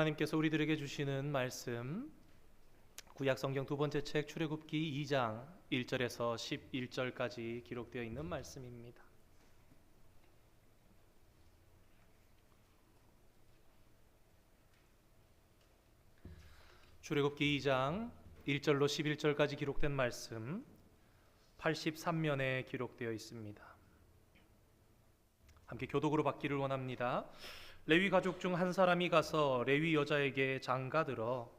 하나님께서 우리들에게 주시는 말씀, 구약 성경 두 번째 책 출애굽기 2장 1절에서 11절까지 기록되어 있는 말씀입니다. 출애굽기 2장 1절로 11절까지 기록된 말씀 83면에 기록되어 있습니다. 함께 교독으로 받기를 원합니다. 레위 가족 중 한 사람이 가서 레위 여자에게 장가들어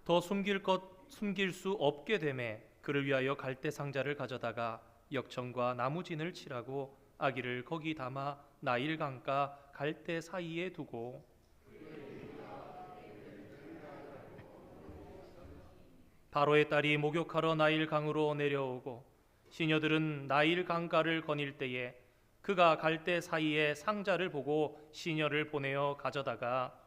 더 숨길 수 없게 되매 그를 위하여 갈대 상자를 가져다가 역청과 나무진을 칠하고 아기를 거기 담아 나일 강가 갈대 사이에 두고 바로의 딸이 목욕하러 나일 강으로 내려오고 시녀들은 나일 강가를 거닐 때에 그가 갈대 사이에 상자를 보고 시녀를 보내어 가져다가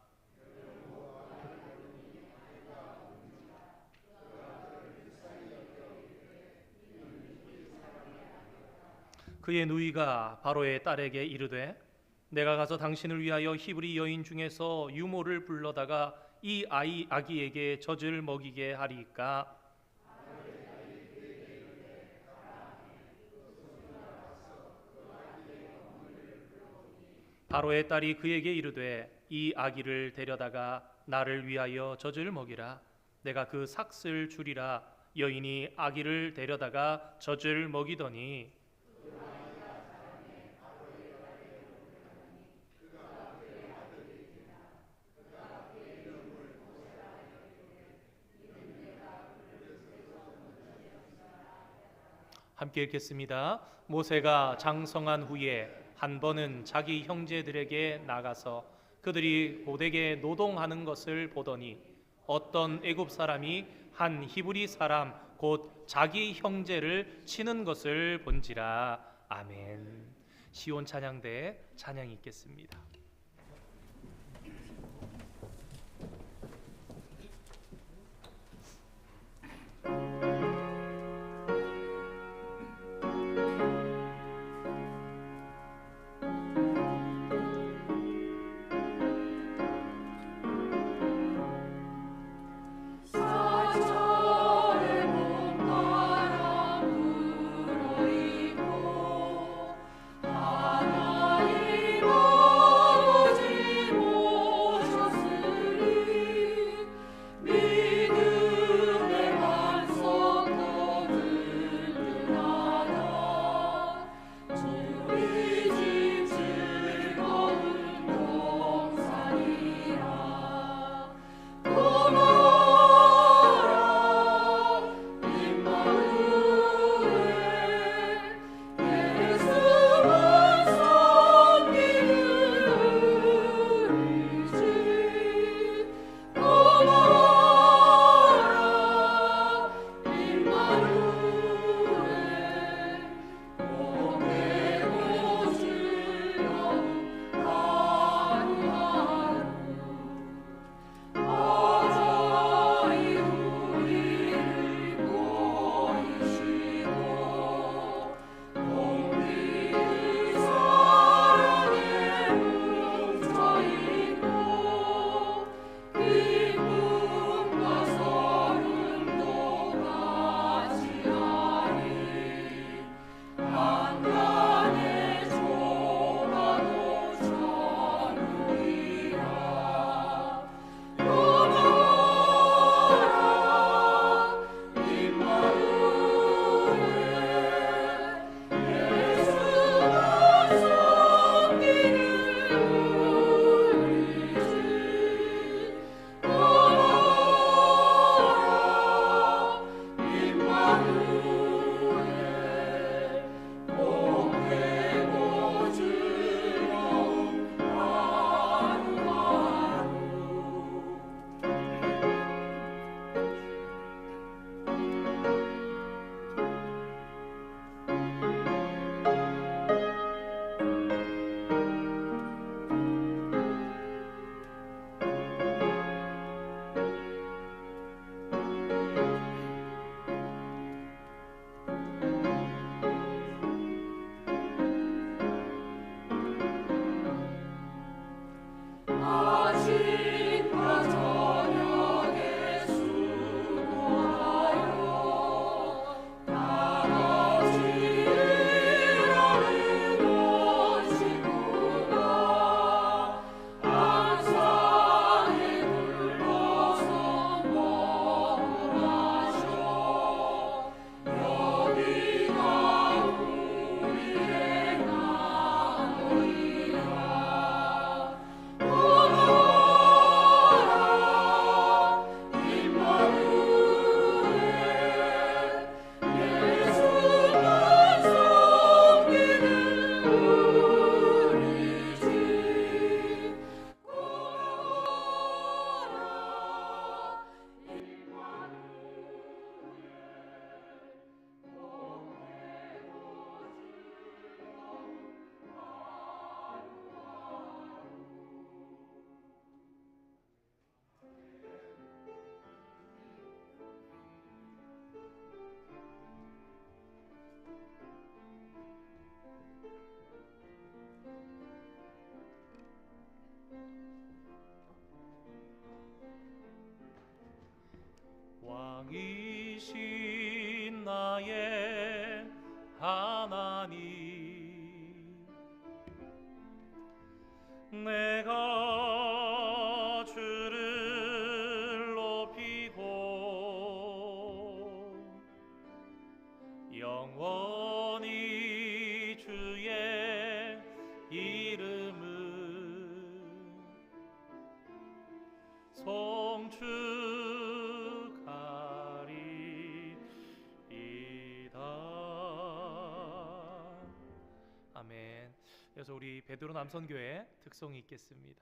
그의 누이가 바로의 딸에게 이르되 내가 가서 당신을 위하여 히브리 여인 중에서 유모를 불러다가 이 아기에게 젖을 먹이게 하리이까. 바로의 딸이 그에게 이르되 이 아기를 데려다가 나를 위하여 젖을 먹이라. 내가 그 삭슬 주리라. 여인이 아기를 데려다가 젖을 먹이더니 함께 읽겠습니다. 모세가 장성한 후에 한 번은 자기 형제들에게 나가서 그들이 고되게 노동하는 것을 보더니 어떤 애굽 사람이 한 히브리 사람 곧 자기 형제를 치는 것을 본지라. 아멘. 시온 찬양대 찬양이 있겠습니다. 하나님 되신 나의 하나님, 내가 주를 높이고 영원히 주의 이름을 송축하리이다. 아멘. 그래서 우리 베드로 남선교회 특송이 있겠습니다.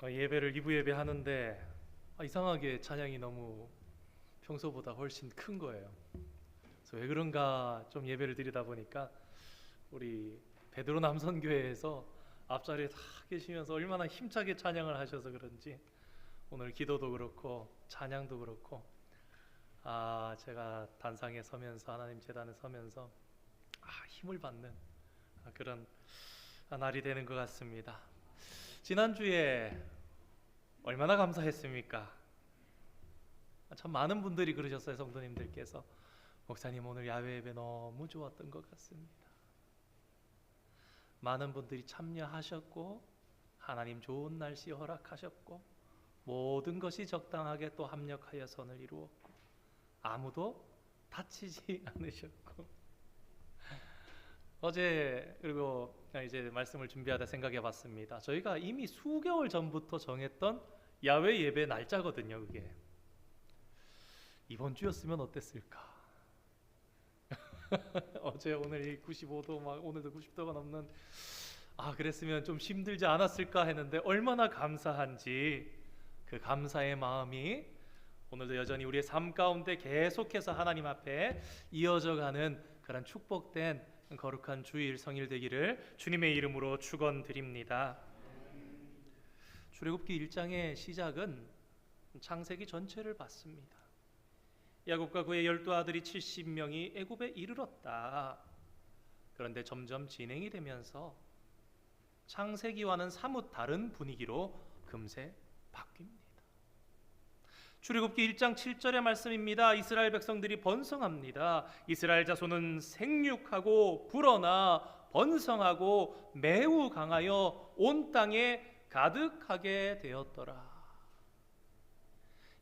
예배를 2부 예배 하는데 이상하게 찬양이 너무 평소보다 훨씬 큰 거예요. 그래서 왜 그런가 좀 예배를 드리다 보니까 우리 베드로 남선교회에서 앞자리에 다 계시면서 얼마나 힘차게 찬양을 하셔서 그런지 오늘 기도도 그렇고 찬양도 그렇고 제가 단상에 서면서 하나님 제단에 서면서 힘을 받는 그런 날이 되는 것 같습니다. 지난주에 얼마나 감사했습니까? 참 많은 분들이 그러셨어요. 성도님들께서 목사님 오늘 야외 예배 너무 좋았던 것 같습니다. 많은 분들이 참여하셨고 하나님 좋은 날씨 허락하셨고 모든 것이 적당하게 또 합력하여 선을 이루었고 아무도 다치지 않으셨고 어제 그리고 이제 말씀을 준비하다 생각해 봤습니다. 저희가 이미 수개월 전부터 정했던 야외 예배 날짜거든요. 그게 이번 주였으면 어땠을까? 어제 오늘 95도 막 오늘도 90도가 넘는 그랬으면 좀 힘들지 않았을까 했는데 얼마나 감사한지 그 감사의 마음이 오늘도 여전히 우리의 삶 가운데 계속해서 하나님 앞에 이어져가는 그런 축복된 거룩한 주일 성일 되기를 주님의 이름으로 축원드립니다. 출애굽기 1장의 시작은 창세기 전체를 봤습니다. 야곱과 그의 12아들이 70명이 애굽에 이르렀다. 그런데 점점 진행이 되면서 창세기와는 사뭇 다른 분위기로 금세 바뀝니다. 출애굽기 1장 7절의 말씀입니다. 이스라엘 백성들이 번성합니다. 이스라엘 자손은 생육하고 불어나 번성하고 매우 강하여 온 땅에 가득하게 되었더라.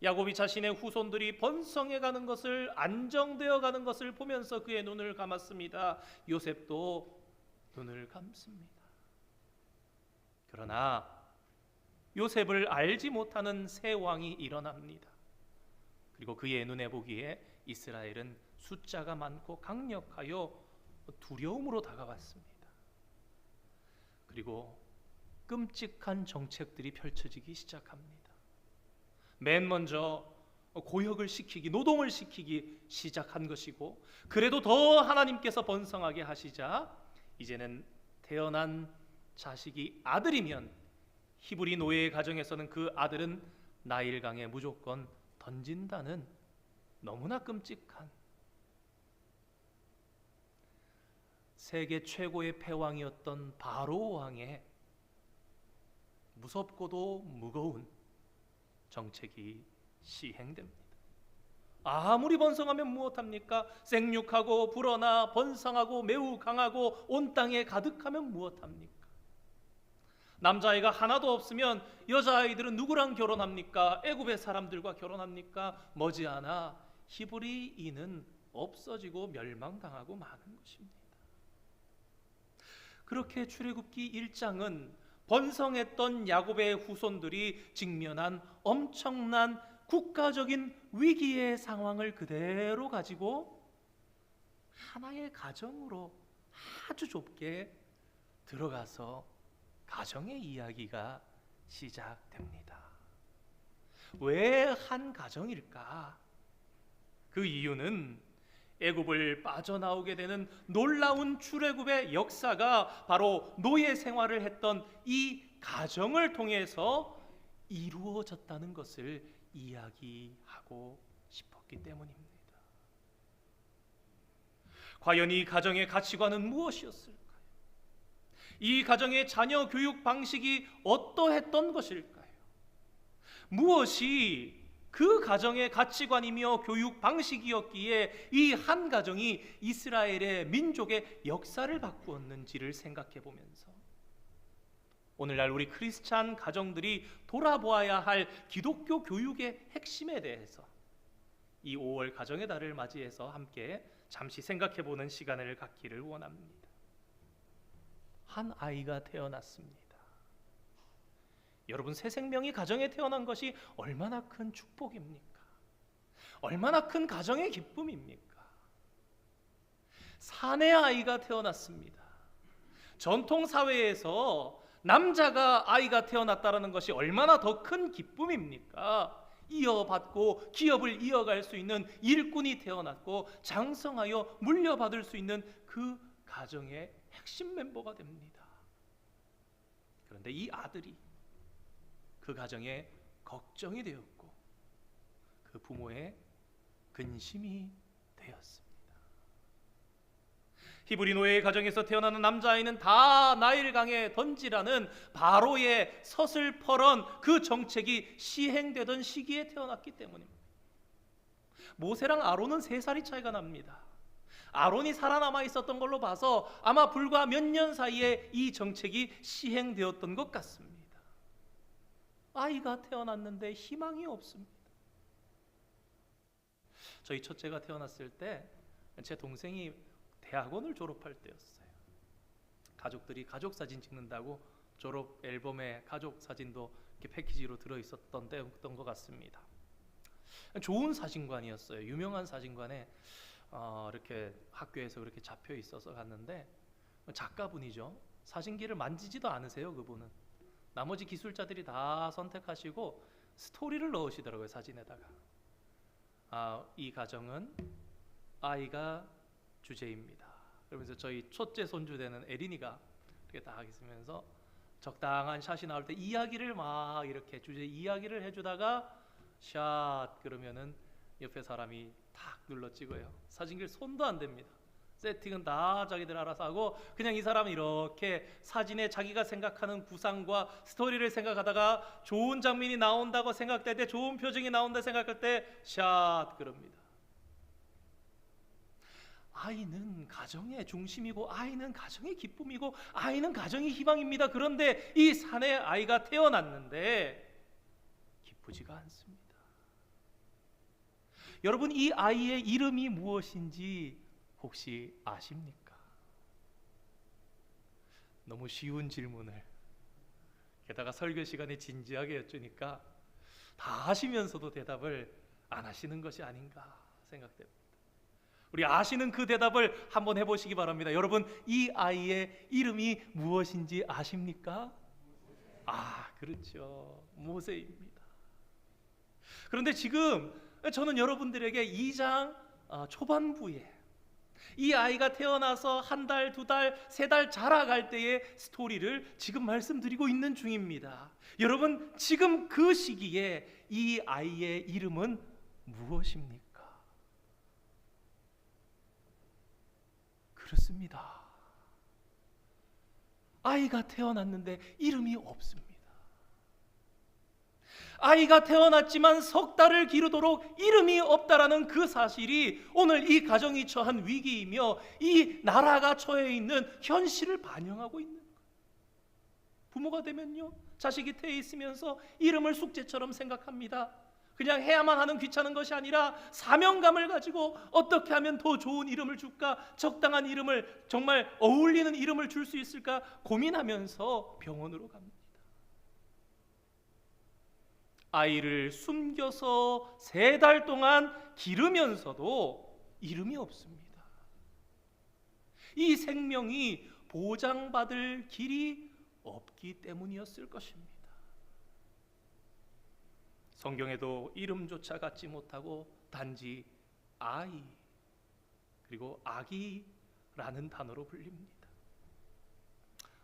야곱이 자신의 후손들이 번성해 가는 것을, 안정되어 가는 것을 보면서 그의 눈을 감았습니다. 요셉도 눈을 감습니다. 그러나 요셉을 알지 못하는 새 왕이 일어납니다. 그리고 그의 눈에 보기에 이스라엘은 숫자가 많고 강력하여 두려움으로 다가왔습니다. 그리고 끔찍한 정책들이 펼쳐지기 시작합니다. 맨 먼저 고역을 시키기, 노동을 시키기 시작한 것이고, 그래도 더 하나님께서 번성하게 하시자 이제는 태어난 자식이 아들이면 히브리 노예의 가정에서는 그 아들은 나일강에 무조건 던진다는 너무나 끔찍한, 세계 최고의 패왕이었던 바로 왕의 무섭고도 무거운 정책이 시행됩니다. 아무리 번성하면 무엇합니까? 생육하고 불어나 번성하고 매우 강하고 온 땅에 가득하면 무엇합니까? 남자아이가 하나도 없으면 여자아이들은 누구랑 결혼합니까? 애굽의 사람들과 결혼합니까? 머지않아 히브리인은 없어지고 멸망당하고 마는 것입니다. 그렇게 출애굽기 1장은 번성했던 야곱의 후손들이 직면한 엄청난 국가적인 위기의 상황을 그대로 가지고 하나의 가정으로 아주 좁게 들어가서 가정의 이야기가 시작됩니다. 왜 한 가정일까? 그 이유는 애굽을 빠져나오게 되는 놀라운 출애굽의 역사가 바로 노예 생활을 했던 이 가정을 통해서 이루어졌다는 것을 이야기하고 싶었기 때문입니다. 과연 이 가정의 가치관은 무엇이었을까요? 이 가정의 자녀 교육 방식이 어떠했던 것일까요? 무엇이 그 가정의 가치관이며 교육 방식이었기에 이 한 가정이 이스라엘의 민족의 역사를 바꾸었는지를 생각해 보면서 오늘날 우리 크리스찬 가정들이 돌아보아야 할 기독교 교육의 핵심에 대해서 이 5월 가정의 달을 맞이해서 함께 잠시 생각해 보는 시간을 갖기를 원합니다. 한 아이가 태어났습니다. 여러분, 새 생명이 가정에 태어난 것이 얼마나 큰 축복입니까? 얼마나 큰 가정의 기쁨입니까? 사내 아이가 태어났습니다. 전통 사회에서 남자가 아이가 태어났다는 것이 얼마나 더 큰 기쁨입니까? 이어받고 기업을 이어갈 수 있는 일꾼이 태어났고 장성하여 물려받을 수 있는 그 가정의 핵심 멤버가 됩니다. 그런데 이 아들이 그 가정의 걱정이 되었고 그 부모의 근심이 되었습니다. 히브리 노예의 가정에서 태어나는 남자아이는 다 나일강에 던지라는 바로의 서슬퍼런 그 정책이 시행되던 시기에 태어났기 때문입니다. 모세랑 아론은 3살이 차이가 납니다. 아론이 살아남아 있었던 걸로 봐서 아마 불과 몇 년 사이에 이 정책이 시행되었던 것 같습니다. 아이가 태어났는데 희망이 없습니다. 저희 첫째가 태어났을 때 제 동생이 대학원을 졸업할 때였어요. 가족들이 가족 사진 찍는다고 졸업 앨범에 가족 사진도 이렇게 패키지로 들어 있었던 때였던 것 같습니다. 좋은 사진관이었어요. 유명한 사진관에 이렇게 학교에서 그렇게 잡혀 있어서 갔는데 작가분이죠. 사진기를 만지지도 않으세요. 그분은 나머지 기술자들이 다 선택하시고 스토리를 넣으시더라고요. 사진에다가 이 가정은 아이가 주제입니다. 그러면서 저희 첫째 손주 되는 에린이가 이렇게 딱 있으면서 적당한 샷이 나올 때 이야기를 막 이렇게 주제 이야기를 해주다가 샷 그러면은 옆에 사람이 탁 눌러 찍어요. 사진기를 손도 안 댑니다. 세팅은 다 자기들 알아서 하고 그냥 이 사람은 이렇게 사진에 자기가 생각하는 구상과 스토리를 생각하다가 좋은 장면이 나온다고 생각될 때, 좋은 표정이 나온다 생각할 때 샷 그럽니다. 아이는 가정의 중심이고 아이는 가정의 기쁨이고 아이는 가정의 희망입니다. 그런데 이 산에 아이가 태어났는데 기쁘지가 않습니다. 여러분, 이 아이의 이름이 무엇인지 혹시 아십니까? 너무 쉬운 질문을 게다가 설교 시간에 진지하게 여쭈니까 다 아시면서도 대답을 안 하시는 것이 아닌가 생각됩니다. 우리 아시는 그 대답을 한번 해보시기 바랍니다. 여러분, 이 아이의 이름이 무엇인지 아십니까? 그렇죠. 모세입니다. 그런데 지금 저는 여러분들에게 2장 초반부에 이 아이가 태어나서 한 달, 두 달, 세 달 자라갈 때의 스토리를 지금 말씀드리고 있는 중입니다. 여러분, 지금 그 시기에 이 아이의 이름은 무엇입니까? 그렇습니다. 아이가 태어났는데 이름이 없습니다. 아이가 태어났지만 석 달을 기르도록 이름이 없다라는 그 사실이 오늘 이 가정이 처한 위기이며 이 나라가 처해 있는 현실을 반영하고 있는 거예요. 부모가 되면요, 자식이 태에 있으면서 이름을 숙제처럼 생각합니다. 그냥 해야만 하는 귀찮은 것이 아니라 사명감을 가지고 어떻게 하면 더 좋은 이름을 줄까, 적당한 이름을, 정말 어울리는 이름을 줄 수 있을까 고민하면서 병원으로 갑니다. 아이를 숨겨서 3달 동안 기르면서도 이름이 없습니다. 이 생명이 보장받을 길이 없기 때문이었을 것입니다. 성경에도 이름조차 갖지 못하고 단지 아이 그리고 아기라는 단어로 불립니다.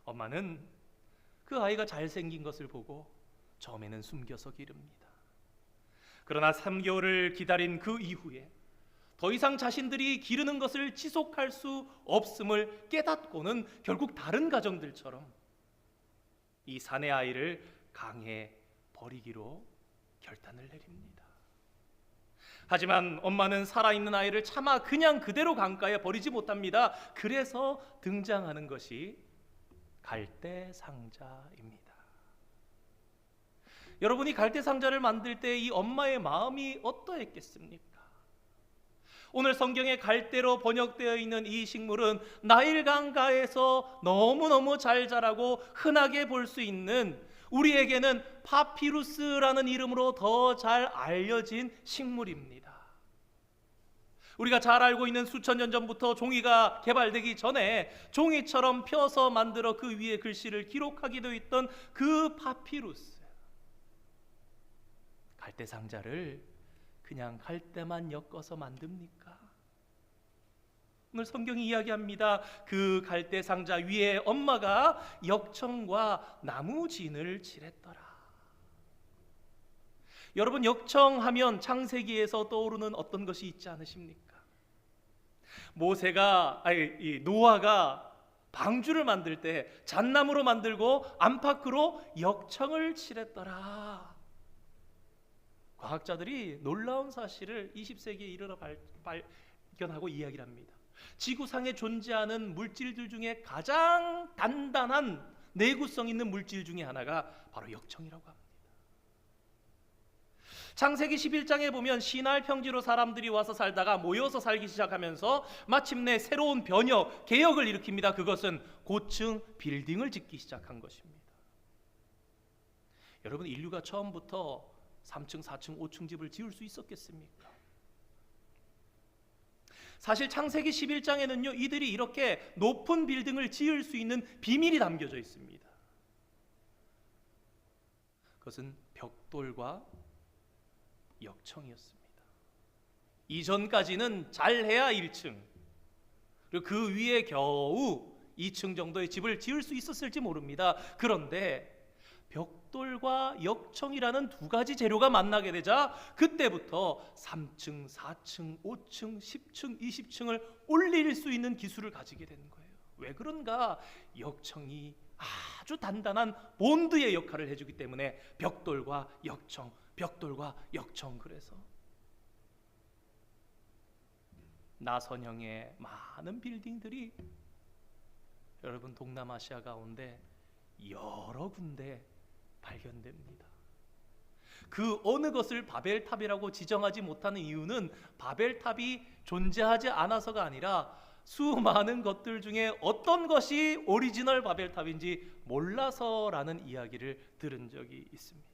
엄마는 그 아이가 잘생긴 것을 보고 처음에는 숨겨서 기릅니다. 그러나 3개월을 기다린 그 이후에 더 이상 자신들이 기르는 것을 지속할 수 없음을 깨닫고는 결국 다른 가정들처럼 이 사내 아이를 강에 버리기로 결단을 내립니다. 하지만 엄마는 살아있는 아이를 차마 그냥 그대로 강가에 버리지 못합니다. 그래서 등장하는 것이 갈대 상자입니다. 여러분이 갈대 상자를 만들 때 이 엄마의 마음이 어떠했겠습니까? 오늘 성경에 갈대로 번역되어 있는 이 식물은 나일강가에서 너무너무 잘 자라고 흔하게 볼 수 있는, 우리에게는 파피루스라는 이름으로 더 잘 알려진 식물입니다. 우리가 잘 알고 있는 수천 년 전부터 종이가 개발되기 전에 종이처럼 펴서 만들어 그 위에 글씨를 기록하기도 했던 그 파피루스, 갈대 상자를 그냥 갈대만 엮어서 만듭니까? 오늘 성경이 이야기합니다. 그 갈대 상자 위에 엄마가 역청과 나무진을 칠했더라. 여러분, 역청하면 창세기에서 떠오르는 어떤 것이 있지 않으십니까? 노아가 방주를 만들 때 잣나무로 만들고 안팎으로 역청을 칠했더라. 과학자들이 놀라운 사실을 20세기에 이르러 발견하고 이야기를 합니다. 지구상에 존재하는 물질들 중에 가장 단단한 내구성 있는 물질 중에 하나가 바로 역청이라고 합니다. 창세기 11장에 보면 시날 평지로 사람들이 와서 살다가 모여서 살기 시작하면서 마침내 새로운 변혁, 개혁을 일으킵니다. 그것은 고층 빌딩을 짓기 시작한 것입니다. 여러분, 인류가 처음부터 3층, 4층, 5층 집을 지을 수 있었겠습니까? 사실 창세기 11장에는요, 이들이 이렇게 높은 빌딩을 지을 수 있는 비밀이 담겨져 있습니다. 그것은 벽돌과 역청이었습니다. 이전까지는 잘해야 1층, 그리고 그 위에 겨우 2층 정도의 집을 지을 수 있었을지 모릅니다. 그런데 벽돌과 역청이라는 두 가지 재료가 만나게 되자 그때부터 3층, 4층, 5층, 10층, 20층을 올릴 수 있는 기술을 가지게 되는 거예요. 왜 그런가? 역청이 아주 단단한 본드의 역할을 해주기 때문에 벽돌과 역청, 벽돌과 역청. 그래서 나선형의 많은 빌딩들이 여러분 동남아시아 가운데 여러 군데 발견됩니다. 그 어느 것을 바벨탑이라고 지정하지 못하는 이유는 바벨탑이 존재하지 않아서가 아니라 수많은 것들 중에 어떤 것이 오리지널 바벨탑인지 몰라서라는 이야기를 들은 적이 있습니다.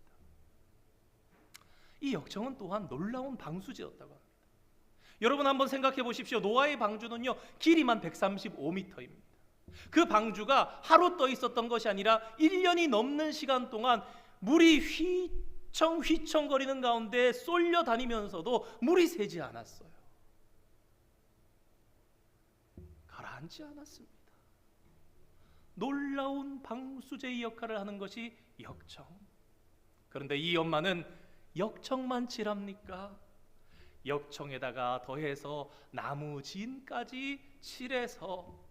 이 역청은 또한 놀라운 방수제였다고 합니다. 여러분 한번 생각해 보십시오. 노아의 방주는요, 길이만 135m입니다. 그 방주가 하루 떠 있었던 것이 아니라 1년이 넘는 시간 동안 물이 휘청휘청 거리는 가운데 쏠려 다니면서도 물이 새지 않았어요. 가라앉지 않았습니다. 놀라운 방수제의 역할을 하는 것이 역청. 그런데 이 엄마는 역청만 칠합니까? 역청에다가 더해서 나무 진까지 칠해서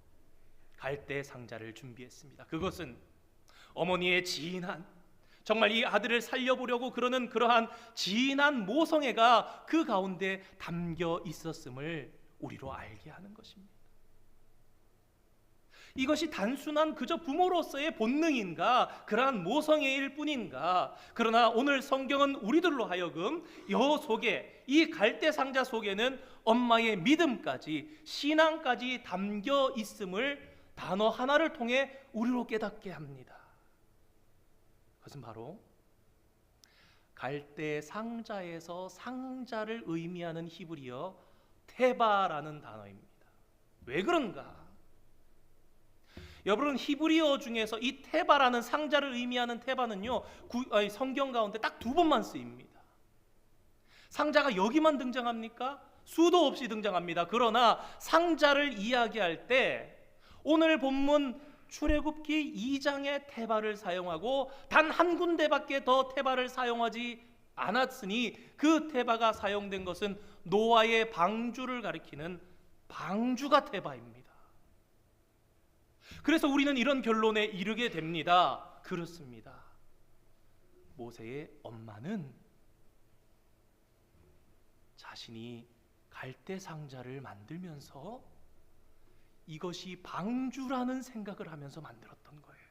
갈대 상자를 준비했습니다. 그것은 어머니의 진한, 정말 이 아들을 살려보려고 그러는 그러한 진한 모성애가 그 가운데 담겨 있었음을 우리로 알게 하는 것입니다. 이것이 단순한 그저 부모로서의 본능인가, 그러한 모성애일 뿐인가? 그러나 오늘 성경은 우리들로 하여금 여 속에, 이 갈대 상자 속에는 엄마의 믿음까지, 신앙까지 담겨 있음을 단어 하나를 통해 우리로 깨닫게 합니다. 그것은 바로 갈대 상자에서 상자를 의미하는 히브리어 테바라는 단어입니다. 왜 그런가? 여러분, 히브리어 중에서 이 테바라는 상자를 의미하는 테바는요, 성경 가운데 딱 두 번만 쓰입니다. 상자가 여기만 등장합니까? 수도 없이 등장합니다. 그러나 상자를 이야기할 때 오늘 본문 출애굽기 2장의 테바를 사용하고 단 한 군데밖에 더 테바를 사용하지 않았으니 그 테바가 사용된 것은 노아의 방주를 가리키는 방주가 테바입니다. 그래서 우리는 이런 결론에 이르게 됩니다. 그렇습니다. 모세의 엄마는 자신이 갈대 상자를 만들면서 이것이 방주라는 생각을 하면서 만들었던 거예요.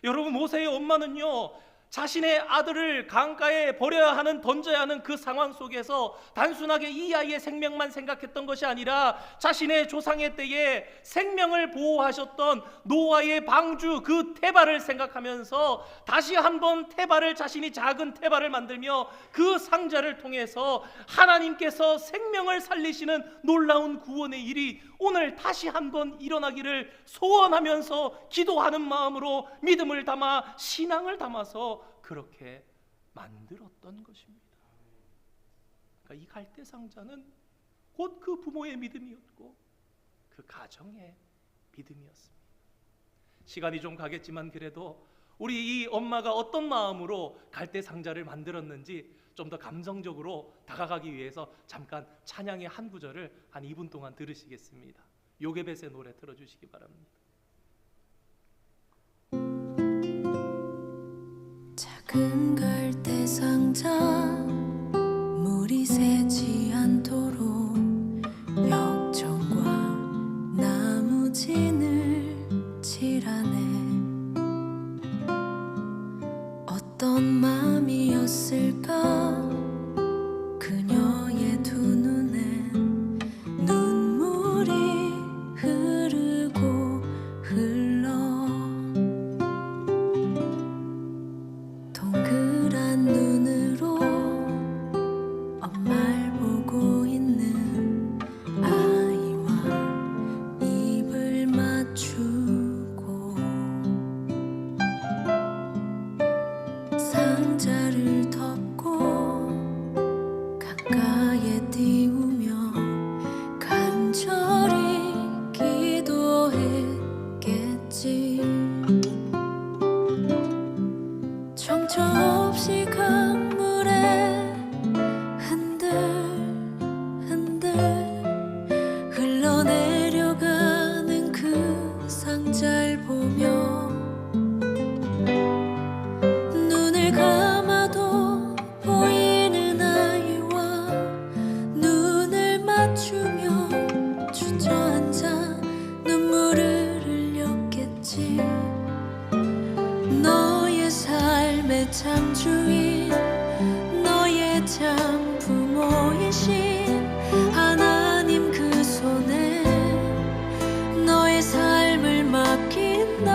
여러분, 모세의 엄마는요, 자신의 아들을 강가에 버려야 하는, 던져야 하는 그 상황 속에서 단순하게 이 아이의 생명만 생각했던 것이 아니라 자신의 조상의 때에 생명을 보호하셨던 노아의 방주, 그 테바를 생각하면서 다시 한번 테바를, 자신이 작은 테바를 만들며 그 상자를 통해서 하나님께서 생명을 살리시는 놀라운 구원의 일이 오늘 다시 한번 일어나기를 소원하면서 기도하는 마음으로 믿음을 담아, 신앙을 담아서 그렇게 만들었던 것입니다. 그러니까 이 갈대 상자는 곧 그 부모의 믿음이었고 그 가정의 믿음이었습니다. 시간이 좀 가겠지만 그래도 우리 이 엄마가 어떤 마음으로 갈대 상자를 만들었는지 좀 더 감성적으로 다가가기 위해서 잠깐 찬양의 한 구절을 한 2분 동안 들으시겠습니다. 요게벳의 노래 들어주시기 바랍니다. 작은 갈대 상자 물이 새지 않도록 역청과 나무진을 칠하네. 어떤 마음이었을까? 그녀의 두 눈엔 눈물이 흐르고 흘러 동그란 눈으로 간절히 기도했겠지. 정처 없이 강물에 흔들흔들 흘러내려가는 그 상자를 보며 눈을 감아도 보이는 아이와 눈을 맞추며 주저앉아 눈물을 흘렸겠지. 너의 삶의 창주인, 너의 참 부모이신 하나님 그 손에 너의 삶을 맡긴다.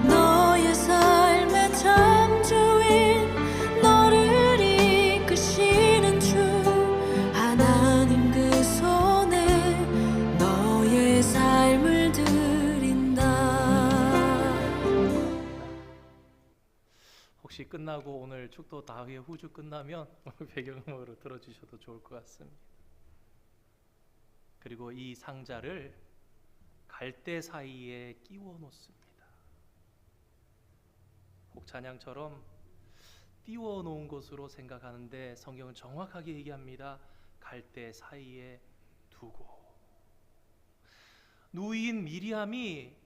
너의 삶의 창주인, 너를 이끄시는 주 하나님 그 손에 너의 삶을 드린다. 혹시 끝나고 오늘 축도 다회 후주 끝나면 배경음악으로 들어주셔도 좋을 것 같습니다. 그리고 이 상자를 갈대 사이에 끼워 놓습니다. 혹 찬양처럼 띄워 놓은 것으로 생각하는데 성경은 정확하게 얘기합니다. 갈대 사이에 두고. 누이인 미리암이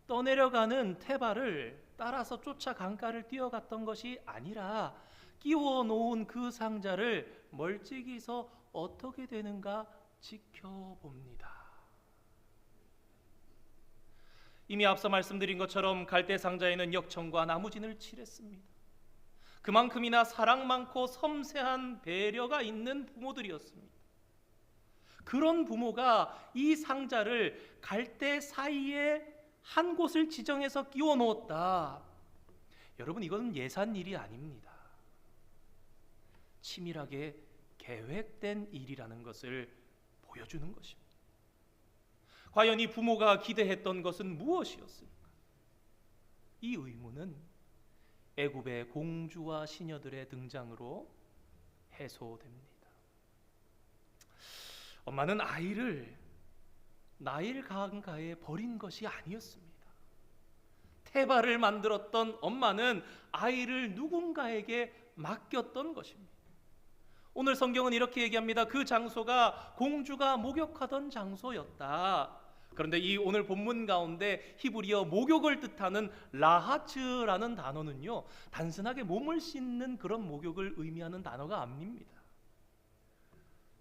떠내려가는 테바를 따라서 쫓아 강가를 뛰어갔던 것이 아니라 끼워 놓은 그 상자를 멀찍이서 어떻게 되는가 지켜봅니다. 이미 앞서 말씀드린 것처럼 갈대 상자에는 역청과 나무진을 칠했습니다. 그만큼이나 사랑 많고 섬세한 배려가 있는 부모들이었습니다. 그런 부모가 이 상자를 갈대 사이에 한 곳을 지정해서 끼워 놓았다. 여러분, 이건 예산 일이 아닙니다. 치밀하게 계획된 일이라는 것을 보여주는 것입니다. 과연 이 부모가 기대했던 것은 무엇이었습니까? 이 의문은 애굽의 공주와 시녀들의 등장으로 해소됩니다. 엄마는 아이를 나일 강가에 버린 것이 아니었습니다. 테바를 만들었던 엄마는 아이를 누군가에게 맡겼던 것입니다. 오늘 성경은 이렇게 얘기합니다. 그 장소가 공주가 목욕하던 장소였다. 그런데 이 오늘 본문 가운데 히브리어 목욕을 뜻하는 라하츠라는 단어는요, 단순하게 몸을 씻는 그런 목욕을 의미하는 단어가 아닙니다.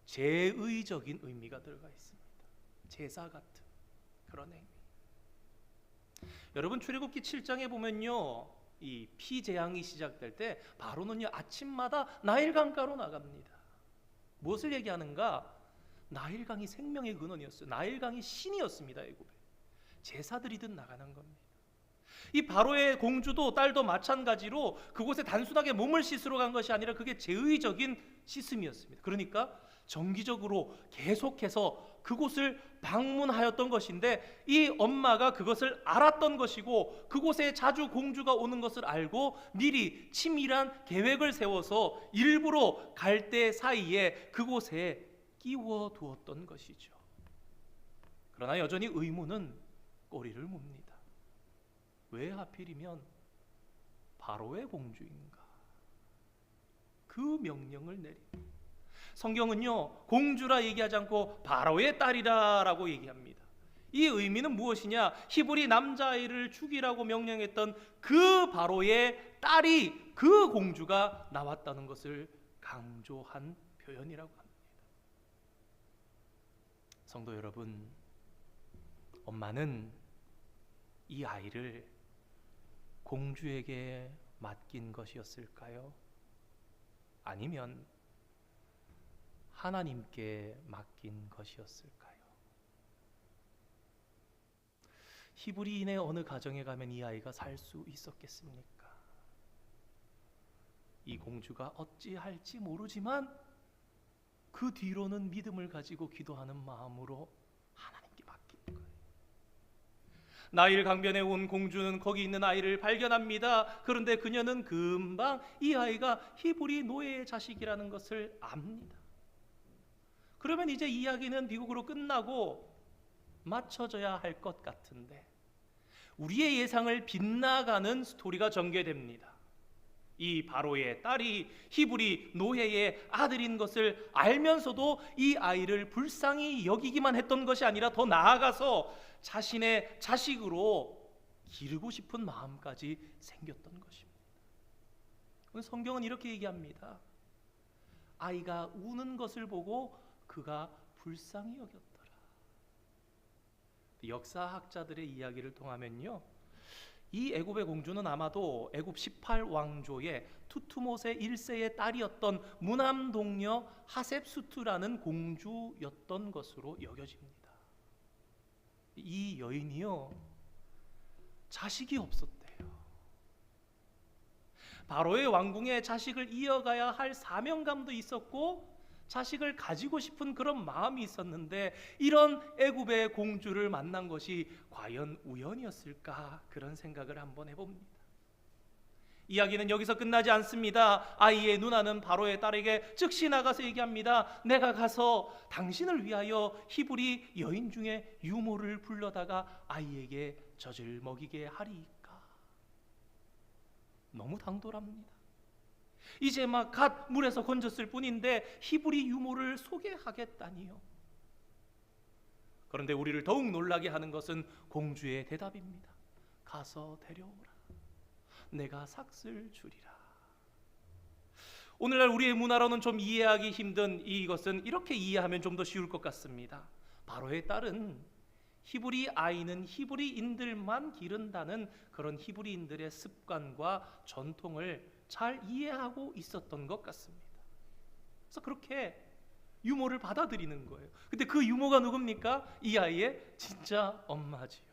제의적인 의미가 들어가 있습니다. 제사 같은 그런 행위. 여러분, 출애굽기 7장에 보면요, 이 피재앙이 시작될 때 바로는요 아침마다 나일강가로 나갑니다. 무엇을 얘기하는가? 나일강이 생명의 근원이었어요. 나일강이 신이었습니다. 애굽에 제사드리듯 나가는 겁니다. 이 바로의 공주도 딸도 마찬가지로 그곳에 단순하게 몸을 씻으러 간 것이 아니라 그게 제의적인 씻음이었습니다. 그러니까 정기적으로 계속해서 그곳을 방문하였던 것인데 이 엄마가 그것을 알았던 것이고 그곳에 자주 공주가 오는 것을 알고 미리 치밀한 계획을 세워서 일부러 갈대 사이에 그곳에 끼워 두었던 것이죠. 그러나 여전히 의문은 꼬리를 뭅니다. 왜 하필이면 바로의 공주인가? 그 명령을 내립니다. 성경은요, 공주라 얘기하지 않고 바로의 딸이라고 얘기합니다. 이 의미는 무엇이냐? 히브리 남자아이를 죽이라고 명령했던 그 바로의 딸이, 그 공주가 나왔다는 것을 강조한 표현이라고 합니다. 성도 여러분, 엄마는 이 아이를 공주에게 맡긴 것이었을까요? 아니면 하나님께 맡긴 것이었을까요? 히브리인의 어느 가정에 가면 이 아이가 살 수 있었겠습니까? 이 공주가 어찌할지 모르지만 그 뒤로는 믿음을 가지고 기도하는 마음으로 하나님께 맡긴 거예요. 나일 강변에 온 공주는 거기 있는 아이를 발견합니다. 그런데 그녀는 금방 이 아이가 히브리 노예의 자식이라는 것을 압니다. 그러면 이제 이야기는 비극으로 끝나고 맞춰져야 할 것 같은데 우리의 예상을 빗나가는 스토리가 전개됩니다. 이 바로의 딸이 히브리 노예의 아들인 것을 알면서도 이 아이를 불쌍히 여기기만 했던 것이 아니라 더 나아가서 자신의 자식으로 기르고 싶은 마음까지 생겼던 것입니다. 성경은 이렇게 얘기합니다. 아이가 우는 것을 보고 그가 불쌍히 여겼더라. 역사학자들의 이야기를 통하면요, 이 애굽의 공주는 아마도 애굽 18왕조의 투투모세 1세의 딸이었던 무남동녀 하셉수트라는 공주였던 것으로 여겨집니다. 이 여인이요, 자식이 없었대요. 바로의 왕궁에 자식을 이어가야 할 사명감도 있었고 자식을 가지고 싶은 그런 마음이 있었는데 이런 애굽의 공주를 만난 것이 과연 우연이었을까, 그런 생각을 한번 해봅니다. 이야기는 여기서 끝나지 않습니다. 아이의 누나는 바로의 딸에게 즉시 나가서 얘기합니다. 내가 가서 당신을 위하여 히브리 여인 중에 유모를 불러다가 아이에게 젖을 먹이게 하리이까. 너무 당돌합니다. 이제 막 갓 물에서 건졌을 뿐인데 히브리 유모를 소개하겠다니요. 그런데 우리를 더욱 놀라게 하는 것은 공주의 대답입니다. 가서 데려오라. 내가 삭슬 주리라. 오늘날 우리의 문화로는 좀 이해하기 힘든 이것은 이렇게 이해하면 좀 더 쉬울 것 같습니다. 바로의 딸은 히브리 아이는 히브리인들만 기른다는 그런 히브리인들의 습관과 전통을 잘 이해하고 있었던 것 같습니다. 그래서 그렇게 유모를 받아들이는 거예요. 근데 그 유모가 누굽니까? 이 아이의 진짜 엄마지요.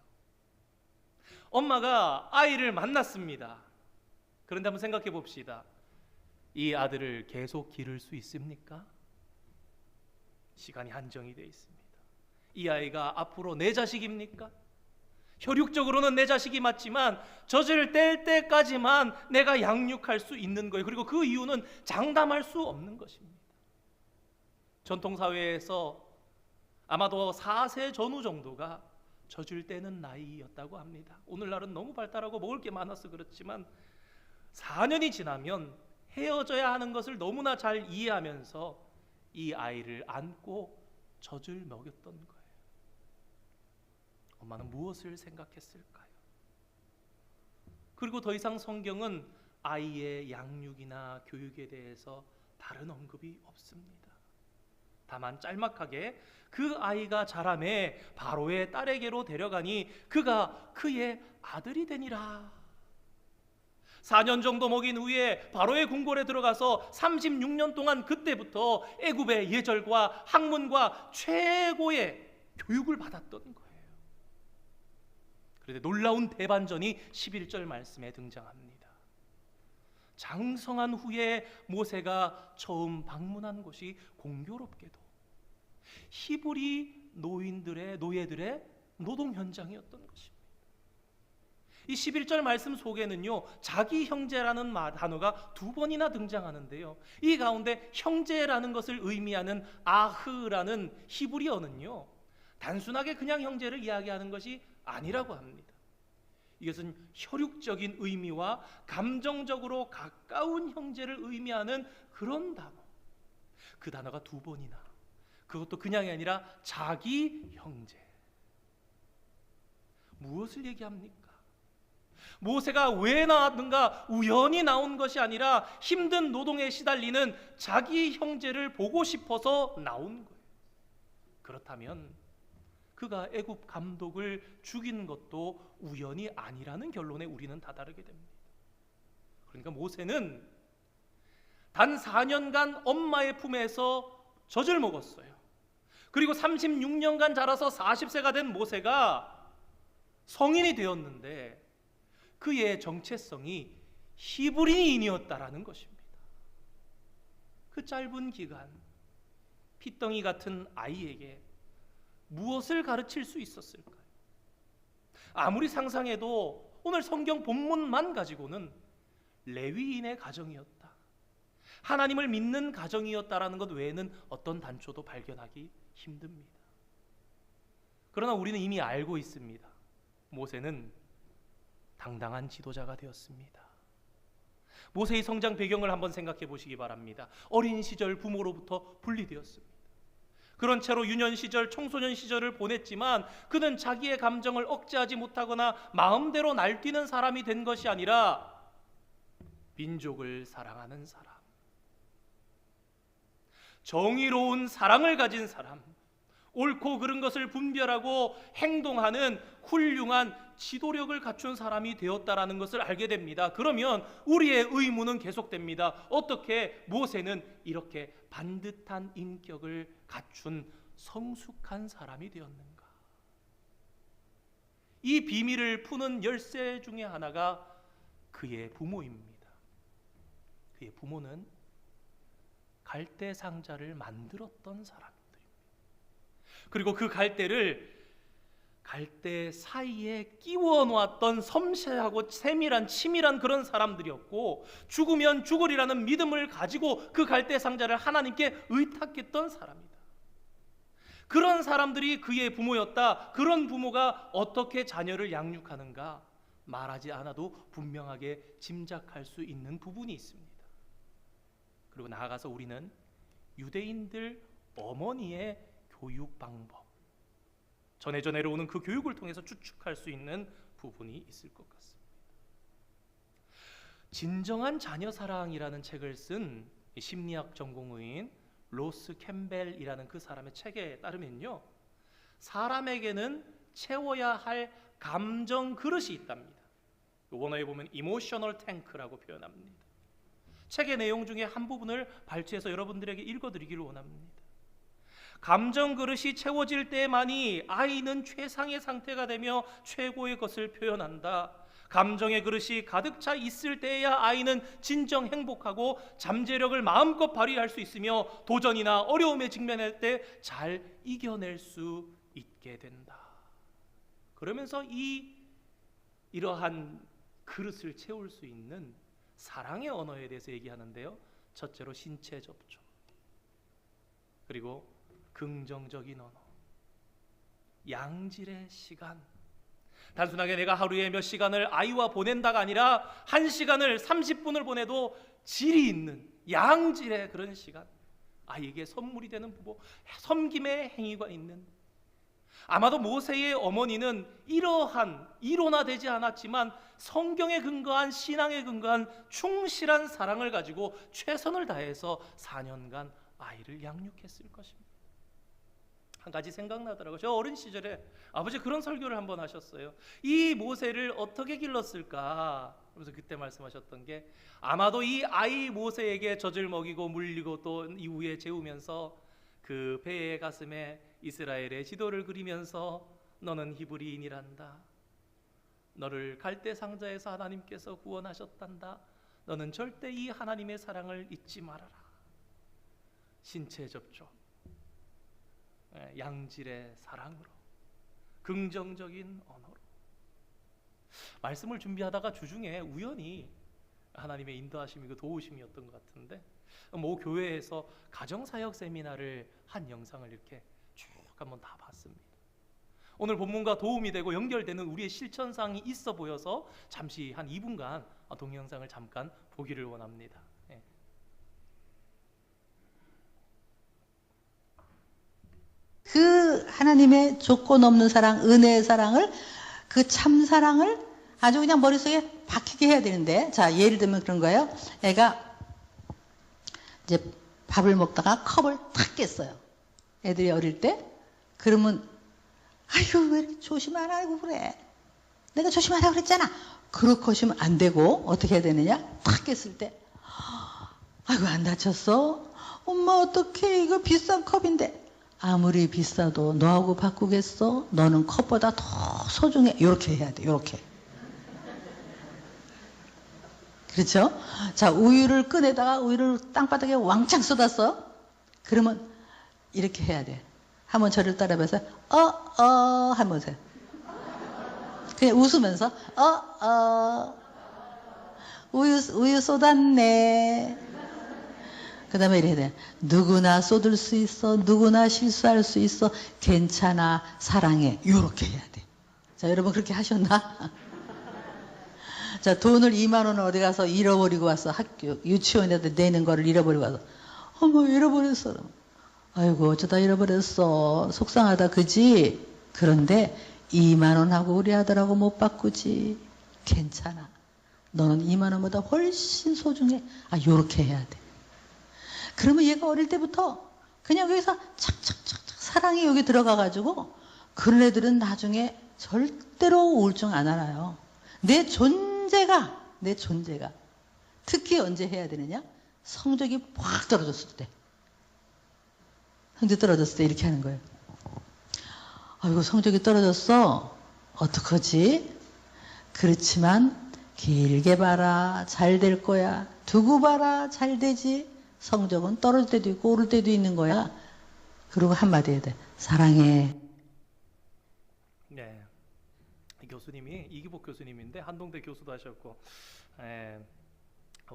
엄마가 아이를 만났습니다. 그런데 한번 생각해 봅시다. 이 아들을 계속 기를 수 있습니까? 시간이 한정이 되어 있습니다. 이 아이가 앞으로 내 자식입니까? 혈육적으로는 내 자식이 맞지만 젖을 뗄 때까지만 내가 양육할 수 있는 거예요. 그리고 그 이유는 장담할 수 없는 것입니다. 전통사회에서 아마도 4세 전후 정도가 젖을 떼는 나이였다고 합니다. 오늘날은 너무 발달하고 먹을 게 많아서 그렇지만 4년이 지나면 헤어져야 하는 것을 너무나 잘 이해하면서 이 아이를 안고 젖을 먹였던 거예요. 엄마는 무엇을 생각했을까요? 그리고 더 이상 성경은 아이의 양육이나 교육에 대해서 다른 언급이 없습니다. 다만 짤막하게 그 아이가 자라매 바로의 딸에게로 데려가니 그가 그의 아들이 되니라. 4년 정도 먹인 후에 바로의 궁궐에 들어가서 36년 동안 그때부터 애굽의 예절과 학문과 최고의 교육을 받았던 거예요. 그런데 놀라운 대반전이 11절 말씀에 등장합니다. 장성한 후에 모세가 처음 방문한 곳이 공교롭게도 히브리 노예들의 노동 현장이었던 것입니다. 이 11절 말씀 속에는요, 자기 형제라는 단어가 2번이나 등장하는데요, 이 가운데 형제라는 것을 의미하는 아흐라는 히브리어는요, 단순하게 그냥 형제를 이야기하는 것이 아니라고 합니다. 이것은 혈육적인 의미와 감정적으로 가까운 형제를 의미하는 그런 단어. 그 단어가 2번이나, 그것도 그냥이 아니라 자기 형제. 무엇을 얘기합니까? 모세가 왜 나왔는가? 우연히 나온 것이 아니라 힘든 노동에 시달리는 자기 형제를 보고 싶어서 나온 거예요. 그렇다면 그가 애굽 감독을 죽인 것도 우연이 아니라는 결론에 우리는 다다르게 됩니다. 그러니까 모세는 단 4년간 엄마의 품에서 젖을 먹었어요. 그리고 36년간 자라서 40세가 된 모세가 성인이 되었는데 그의 정체성이 히브리인이었다라는 것입니다. 그 짧은 기간 핏덩이 같은 아이에게 무엇을 가르칠 수 있었을까요? 아무리 상상해도 오늘 성경 본문만 가지고는 레위인의 가정이었다, 하나님을 믿는 가정이었다라는 것 외에는 어떤 단초도 발견하기 힘듭니다. 그러나 우리는 이미 알고 있습니다. 모세는 당당한 지도자가 되었습니다. 모세의 성장 배경을 한번 생각해 보시기 바랍니다. 어린 시절 부모로부터 분리되었습니다. 그런 채로 유년 시절, 청소년 시절을 보냈지만 그는 자기의 감정을 억제하지 못하거나 마음대로 날뛰는 사람이 된 것이 아니라 민족을 사랑하는 사람, 정의로운 사랑을 가진 사람, 옳고 그른 것을 분별하고 행동하는 훌륭한 지도력을 갖춘 사람이 되었다라는 것을 알게 됩니다. 그러면 우리의 의무는 계속됩니다. 어떻게 모세는 이렇게 반듯한 인격을 갖춘 성숙한 사람이 되었는가? 이 비밀을 푸는 열쇠 중에 하나가 그의 부모입니다. 그의 부모는 갈대 상자를 만들었던 사람입니다. 그리고 그 갈대를 갈대 사이에 끼워 놓았던 섬세하고 세밀한 치밀한 그런 사람들이었고, 죽으면 죽으리라는 믿음을 가지고 그 갈대 상자를 하나님께 의탁했던 사람이다. 그런 사람들이 그의 부모였다. 그런 부모가 어떻게 자녀를 양육하는가 말하지 않아도 분명하게 짐작할 수 있는 부분이 있습니다. 그리고 나아가서 우리는 유대인들 어머니의 교육 방법, 전해져 내려오는 그 교육을 통해서 추측할 수 있는 부분이 있을 것 같습니다. 진정한 자녀 사랑이라는 책을 쓴 심리학 전공의인 로스 캠벨이라는 그 사람의 책에 따르면요, 사람에게는 채워야 할 감정 그릇이 있답니다. 원어에 보면 이모셔널 탱크라고 표현합니다. 책의 내용 중에 한 부분을 발췌해서 여러분들에게 읽어드리기를 원합니다. 감정 그릇이 채워질 때만이 아이는 최상의 상태가 되며 최고의 것을 표현한다. 감정의 그릇이 가득 차 있을 때에야 아이는 진정 행복하고 잠재력을 마음껏 발휘할 수 있으며 도전이나 어려움에 직면할 때 잘 이겨낼 수 있게 된다. 그러면서 이러한 그릇을 채울 수 있는 사랑의 언어에 대해서 얘기하는데요, 첫째로 신체 접촉, 그리고 긍정적인 언어, 양질의 시간. 단순하게 내가 하루에 몇 시간을 아이와 보낸다가 아니라 1시간을 30분을 보내도 질이 있는 양질의 그런 시간, 아이에게 선물이 되는 부모, 섬김의 행위가 있는. 아마도 모세의 어머니는 이러한 이론화되지 않았지만 성경에 근거한, 신앙에 근거한 충실한 사랑을 가지고 최선을 다해서 4년간 아이를 양육했을 것입니다. 한 가지 생각나더라고요. 저 어린 시절에 아버지 그런 설교를 한번 하셨어요. 이 모세를 어떻게 길렀을까? 그래서 그때 말씀하셨던 게, 아마도 이 아이 모세에게 젖을 먹이고 물리고 또 이후에 재우면서 그 배의 가슴에 이스라엘의 지도를 그리면서 너는 히브리인이란다. 너를 갈대 상자에서 하나님께서 구원하셨단다. 너는 절대 이 하나님의 사랑을 잊지 말아라. 신체 접촉, 양질의 사랑으로, 긍정적인 언어로. 말씀을 준비하다가 주중에 우연히 하나님의 인도하심이고 도우심이었던 것 같은데, 모 교회에서 가정사역 세미나를 한 영상을 이렇게 쭉 한번 다 봤습니다. 오늘 본문과 도움이 되고 연결되는 우리의 실천사항이 있어 보여서 잠시 한 2분간 동영상을 잠깐 보기를 원합니다. 그 하나님의 조건 없는 사랑, 은혜의 사랑을, 그 참 사랑을 아주 그냥 머릿속에 박히게 해야 되는데, 자, 예를 들면 그런 거예요. 애가 이제 밥을 먹다가 컵을 탁 깼어요. 애들이 어릴 때. 그러면 아유, 왜 이렇게 조심 안 하고 그래? 내가 조심하라고 그랬잖아. 그렇게 하시면 안 되고, 어떻게 해야 되느냐? 탁 깼을 때, 아이고, 안 다쳤어? 엄마 어떡해, 이거 비싼 컵인데. 아무리 비싸도 너하고 바꾸겠어? 너는 컵보다 더 소중해. 이렇게 해야 돼. 이렇게. 그렇죠? 자, 우유를 꺼내다가 우유를 땅바닥에 왕창 쏟았어. 그러면 이렇게 해야 돼. 한번 저를 따라해봐서 하면서 그냥 웃으면서 우유 쏟았네. 그 다음에 이래야 돼. 누구나 쏟을 수 있어. 누구나 실수할 수 있어. 괜찮아. 사랑해. 요렇게 해야 돼. 자, 여러분 그렇게 하셨나? 자, 돈을 2만 원을 어디 가서 잃어버리고 왔어. 학교, 유치원에다 내는 거를 잃어버리고 와서. 어머, 잃어버렸어. 아이고, 어쩌다 잃어버렸어. 속상하다, 그지? 그런데 2만 원하고 우리 아들하고 못 바꾸지. 괜찮아. 너는 2만 원보다 훨씬 소중해. 아, 요렇게 해야 돼. 그러면 얘가 어릴 때부터 그냥 여기서 착착착착 사랑이 여기 들어가가지고 그런 애들은 나중에 절대로 우울증 안 알아요. 내 존재가 특히 언제 해야 되느냐? 성적이 확 떨어졌을 때. 성적이 떨어졌을 때 이렇게 하는 거예요. 아이고, 성적이 떨어졌어. 어떡하지? 그렇지만 길게 봐라. 잘 될 거야. 두고 봐라. 잘 되지. 성적은 떨어질 때도 있고 오를 때도 있는 거야. 그리고 한마디 해야 돼. 사랑해. 네, 이 교수님이 이기복 교수님인데 한동대 교수도 하셨고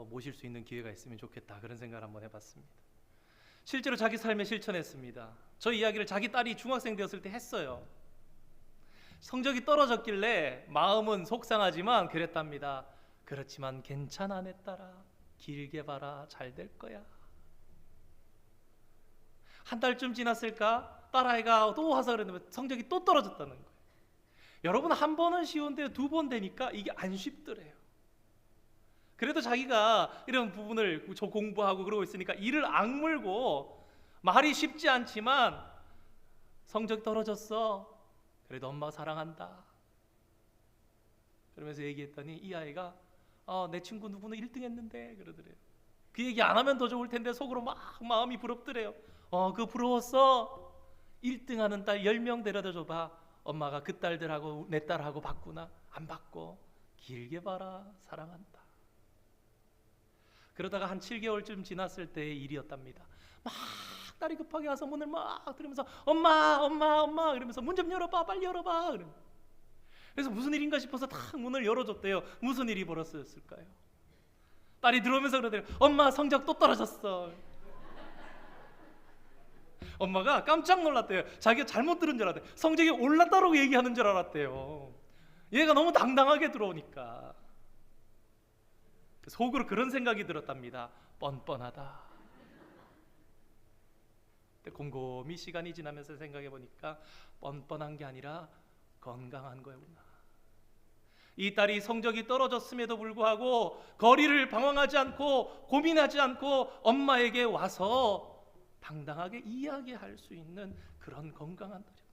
모실 수 있는 기회가 있으면 좋겠다 그런 생각을 한번 해봤습니다. 실제로 자기 삶에 실천했습니다. 저 이야기를 자기 딸이 중학생 되었을 때 했어요. 성적이 떨어졌길래 마음은 속상하지만 그랬답니다. 그렇지만 괜찮아 내 딸아. 길게 봐라. 잘 될 거야. 한 달쯤 지났을까? 딸아이가 또 와서 그랬는데 성적이 또 떨어졌다는 거예요. 여러분, 한 번은 쉬운데 두 번 되니까 이게 안 쉽더래요. 그래도 자기가 이런 부분을 저 공부하고 그러고 있으니까 이를 악물고 말이 쉽지 않지만 성적 떨어졌어. 그래도 엄마 사랑한다. 그러면서 얘기했더니 이 아이가 내 친구 누구는 1등 했는데 그러더래요. 그 얘기 안 하면 더 좋을 텐데 속으로 막 마음이 부럽더래요. 그거 부러웠어. 1등 하는 딸 10명 데려다 줘봐. 엄마가 그 딸들하고 내 딸하고 바꾸나? 안 바꿔. 길게 봐라. 사랑한다. 그러다가 한 7개월쯤 지났을 때의 일이었답니다. 막 딸이 급하게 와서 문을 막 들으면서 엄마 그러면서 문 좀 열어봐. 빨리 열어봐. 그래서 무슨 일인가 싶어서 탁 문을 열어줬대요. 무슨 일이 벌어졌을까요? 딸이 들어오면서 그러더래요. 엄마 성적 또 떨어졌어. 엄마가 깜짝 놀랐대요. 자기가 잘못 들은 줄 알았대요. 성적이 올랐다고 얘기하는 줄 알았대요. 얘가 너무 당당하게 들어오니까. 속으로 그런 생각이 들었답니다. 뻔뻔하다. 곰곰이 시간이 지나면서 생각해 보니까 뻔뻔한 게 아니라 건강한 거구나. 이 딸이 성적이 떨어졌음에도 불구하고 거리를 방황하지 않고 고민하지 않고 엄마에게 와서 당당하게 이야기할 수 있는 그런 건강한 딸이었다.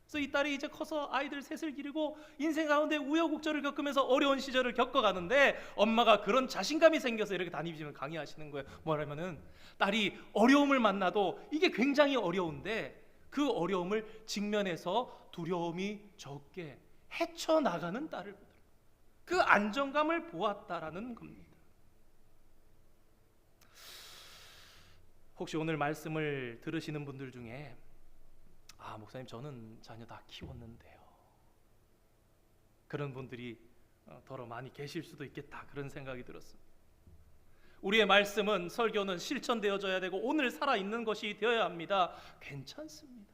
그래서 이 딸이 이제 커서 아이들 셋을 기르고 인생 가운데 우여곡절을 겪으면서 어려운 시절을 겪어가는데 엄마가 그런 자신감이 생겨서 이렇게 담임지면 강의하시는 거예요. 뭐라면은 딸이 어려움을 만나도 이게 굉장히 어려운데 그 어려움을 직면해서 두려움이 적게 헤쳐나가는 딸을 보더라. 그 안정감을 보았다라는 겁니다. 혹시 오늘 말씀을 들으시는 분들 중에 목사님 저는 자녀 다 키웠는데요, 그런 분들이 더러 많이 계실 수도 있겠다 그런 생각이 들었습니다. 우리의 말씀은, 설교는 실천되어져야 되고 오늘 살아있는 것이 되어야 합니다. 괜찮습니다.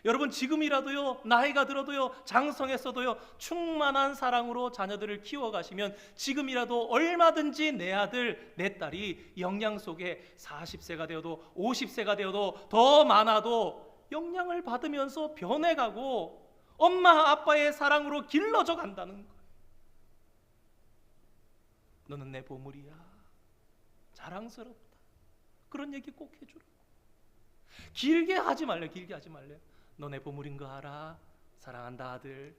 여러분, 지금이라도요, 나이가 들어도요, 장성했어도요, 충만한 사랑으로 자녀들을 키워가시면 지금이라도 얼마든지 내 아들, 내 딸이 영양 속에 40세가 되어도 50세가 되어도 더 많아도 영양을 받으면서 변해가고 엄마 아빠의 사랑으로 길러져 간다는 거예요. 너는 내 보물이야. 자랑스럽다. 그런 얘기 꼭 해주라고. 길게 하지 말래. 길게 하지 말래. 너 내 보물인 거 알아? 사랑한다 아들.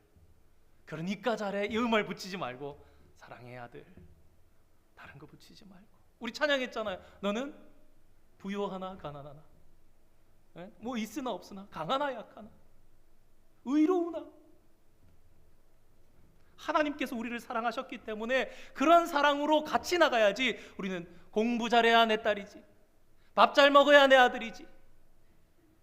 그러니까 잘해. 이 말 붙이지 말고 사랑해 아들. 다른 거 붙이지 말고. 우리 찬양했잖아요. 너는 부유하나 가난하나, 뭐 있으나 없으나, 강하나 약하나, 의로우나. 하나님께서 우리를 사랑하셨기 때문에 그런 사랑으로 같이 나가야지. 우리는 공부 잘해야 내 딸이지, 밥 잘 먹어야 내 아들이지,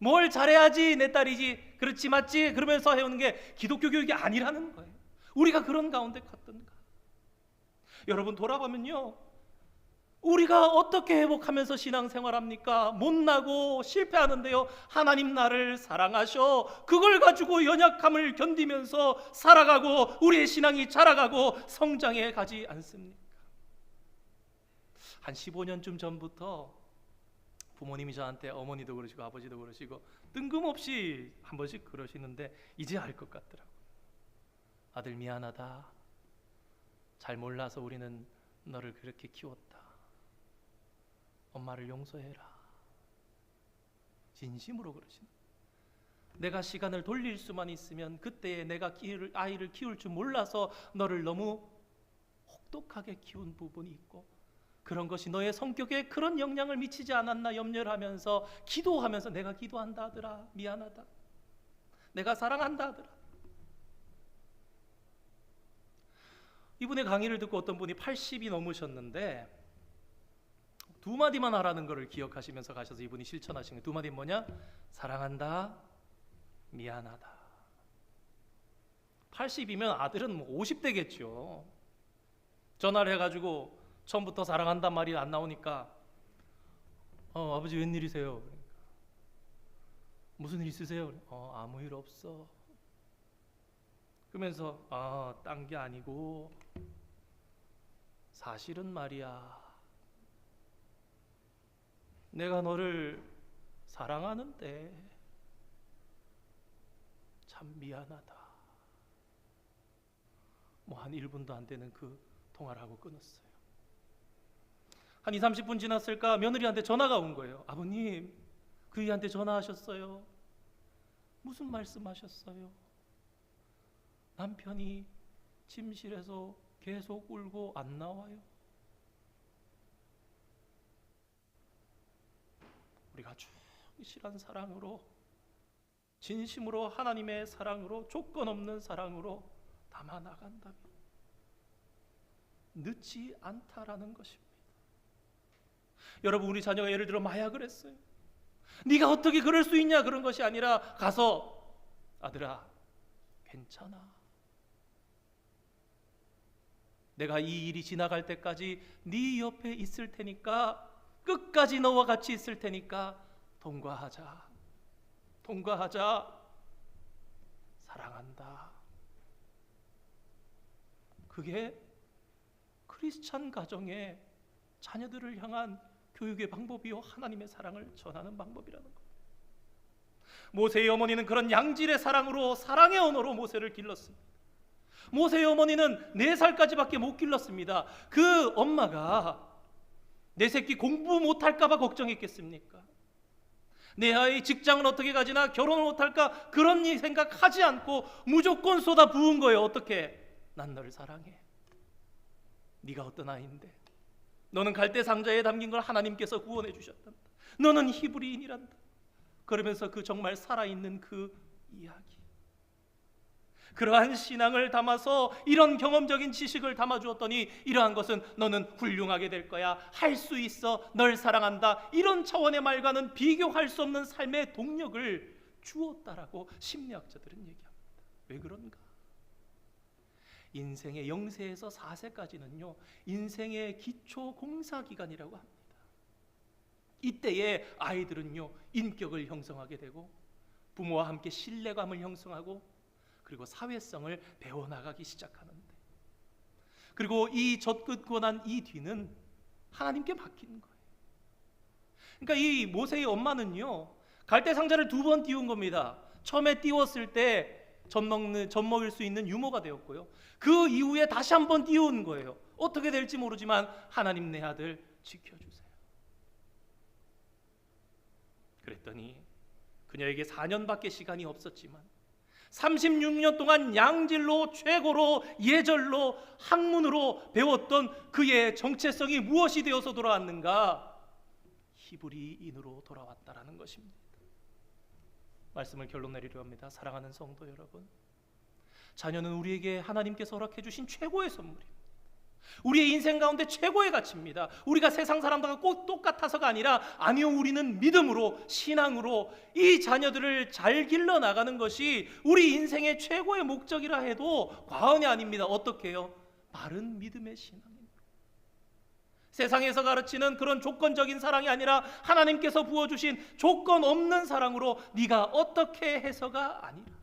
뭘 잘해야지 내 딸이지, 그렇지 맞지? 그러면서 해오는 게 기독교 교육이 아니라는 거예요. 우리가 그런 가운데 갔던가. 여러분 돌아보면요, 우리가 어떻게 회복하면서 신앙생활합니까? 못나고 실패하는데요. 하나님 나를 사랑하셔. 그걸 가지고 연약함을 견디면서 살아가고 우리의 신앙이 자라가고 성장해 가지 않습니까? 한 15년쯤 전부터 부모님이 저한테, 어머니도 그러시고 아버지도 그러시고 뜬금없이 한 번씩 그러시는데 이제 알 것 같더라고요. 아들 미안하다. 잘 몰라서 우리는 너를 그렇게 키웠다. 엄마를 용서해라. 진심으로 그러시는. 내가 시간을 돌릴 수만 있으면 그때에 내가 아이를 키울 줄 몰라서 너를 너무 혹독하게 키운 부분이 있고, 그런 것이 너의 성격에 그런 영향을 미치지 않았나 염려를 하면서 기도하면서 내가 기도한다 아들아, 미안하다. 내가 사랑한다 아들아. 이분의 강의를 듣고 어떤 분이 80이 넘으셨는데 두 마디만 하라는 것을 기억하시면서 가셔서 이분이 실천하신 두 마디는 뭐냐? 사랑한다, 미안하다. 80이면 아들은 뭐 50대겠죠. 전화를 해가지고 처음부터 사랑한단 말이 안 나오니까 아버지 웬일이세요? 무슨 일 있으세요? 아무 일 없어. 그러면서 딴 게 아니고 사실은 말이야, 내가 너를 사랑하는데 참 미안하다. 뭐 한 1분도 안 되는 그 통화를 하고 끊었어요. 한 20, 30분 지났을까 며느리한테 전화가 온 거예요. 아버님, 그이한테 전화하셨어요? 무슨 말씀하셨어요? 남편이 침실에서 계속 울고 안 나와요. 우리가 충실한 사랑으로, 진심으로 하나님의 사랑으로, 조건 없는 사랑으로 담아 나간다면 늦지 않다라는 것입니다. 여러분, 우리 자녀가 예를 들어 마약을 했어요. 네가 어떻게 그럴 수 있냐 그런 것이 아니라 가서 아들아 괜찮아. 내가 이 일이 지나갈 때까지 네 옆에 있을 테니까, 끝까지 너와 같이 있을 테니까 통과하자. 통과하자. 사랑한다. 그게 크리스찬 가정의 자녀들을 향한 교육의 방법이요, 하나님의 사랑을 전하는 방법이라는 것. 모세의 어머니는 그런 양질의 사랑으로, 사랑의 언어로 모세를 길렀습니다. 모세의 어머니는 4살까지밖에 못 길렀습니다. 그 엄마가 내 새끼 공부 못할까 봐 걱정했겠습니까? 내 아이 직장을 어떻게 가지나, 결혼을 못할까, 그런 생각하지 않고 무조건 쏟아 부은 거예요. 어떻게? 난 너를 사랑해. 네가 어떤 아이인데, 너는 갈대 상자에 담긴 걸 하나님께서 구원해 주셨단다. 너는 히브리인이란다. 그러면서 그 정말 살아있는 그 이야기, 그러한 신앙을 담아서 이런 경험적인 지식을 담아주었더니, 이러한 것은 너는 훌륭하게 될 거야, 할 수 있어, 널 사랑한다, 이런 차원의 말과는 비교할 수 없는 삶의 동력을 주었다라고 심리학자들은 얘기합니다. 왜 그런가? 인생의 0세에서 4세까지는요 인생의 기초 공사 기간이라고 합니다. 이때에 아이들은요 인격을 형성하게 되고, 부모와 함께 신뢰감을 형성하고, 그리고 사회성을 배워나가기 시작하는데, 그리고 이 젖긋고 난 이 뒤는 하나님께 맡기는 거예요. 그러니까 이 모세의 엄마는요 갈대 상자를 2번 띄운 겁니다. 처음에 띄웠을 때 젖 먹일 수 있는 유모가 되었고요, 그 이후에 다시 한번 띄운 거예요. 어떻게 될지 모르지만 하나님 내 아들 지켜주세요. 그랬더니 그녀에게 4년밖에 시간이 없었지만 36년 동안 양질로, 최고로, 예절로, 학문으로 배웠던 그의 정체성이 무엇이 되어서 돌아왔는가? 히브리인으로 돌아왔다라는 것입니다. 말씀을 결론 내리려 합니다. 사랑하는 성도 여러분, 자녀는 우리에게 하나님께서 허락해 주신 최고의 선물입니다. 우리의 인생 가운데 최고의 가치입니다. 우리가 세상 사람들과 꼭 똑같아서가 아니라, 아니요, 우리는 믿음으로, 신앙으로 이 자녀들을 잘 길러 나가는 것이 우리 인생의 최고의 목적이라 해도 과언이 아닙니다. 어떻게 해요? 바른 믿음의 신앙입니다. 세상에서 가르치는 그런 조건적인 사랑이 아니라 하나님께서 부어주신 조건 없는 사랑으로 네가 어떻게 해서가 아니라.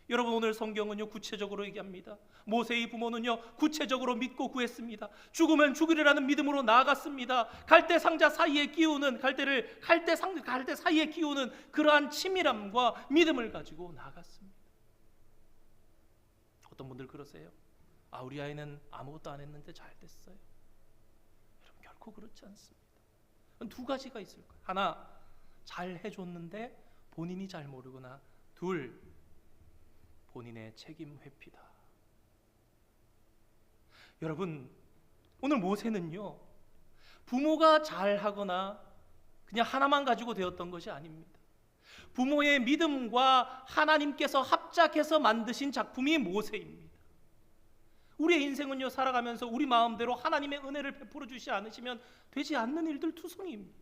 여러분, 오늘 성경은요 구체적으로 얘기합니다. 모세의 부모는요 구체적으로 믿고 구했습니다. 죽으면 죽으리라는 믿음으로 나아갔습니다. 갈대 상자 사이에 끼우는 갈대 사이에 끼우는 그러한 치밀함과 믿음을 가지고 나아갔습니다. 어떤 분들 그러세요. 우리 아이는 아무것도 안 했는데 잘 됐어요. 여러분, 결코 그렇지 않습니다. 두 가지가 있을 거예요. 하나, 잘 해줬는데 본인이 잘 모르거나, 둘, 본인의 책임 회피다. 여러분, 오늘 모세는요 부모가 잘하거나 그냥 하나만 가지고 되었던 것이 아닙니다. 부모의 믿음과 하나님께서 합작해서 만드신 작품이 모세입니다. 우리의 인생은요 살아가면서 우리 마음대로 하나님의 은혜를 베풀어 주시 않으시면 되지 않는 일들 투성이입니다.